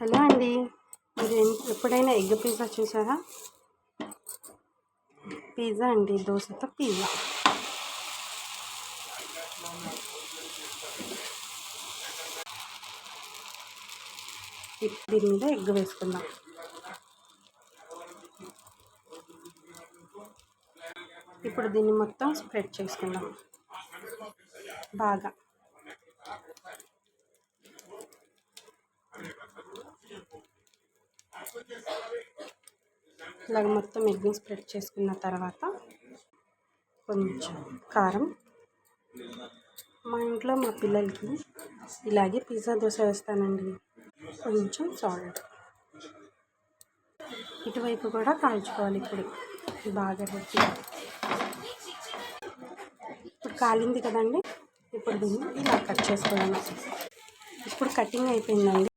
Hello అండి, మీరు ఎప్పుడైనా ఎగ్ పిజ్జా చూసారా? పిజ్జా అండి, దోశతో పిజ్జా. దీని మీద ఎగ్ వేసుకుందాం. ఇప్పుడు దీన్ని మొత్తం స్ప్రెడ్ చేసుకుందాం బాగా. ఇలాగ మొత్తం ఎగ్ని స్ప్రెడ్ చేసుకున్న తర్వాత కొంచెం కారం, మా ఇంట్లో మా పిల్లలకి ఇలాగే పిజ్జా దోశ వేస్తానండి. కొంచెం సాల్ట్, ఇటువైపు కూడా కాల్చుకోవాలి. ఇప్పుడు బాగా పెట్టి ఇప్పుడు కాలింది కదండి. ఇప్పుడు దీన్ని ఇలా కట్ చేసుకోవాలి. ఇప్పుడు కటింగ్ అయిపోయిందండి.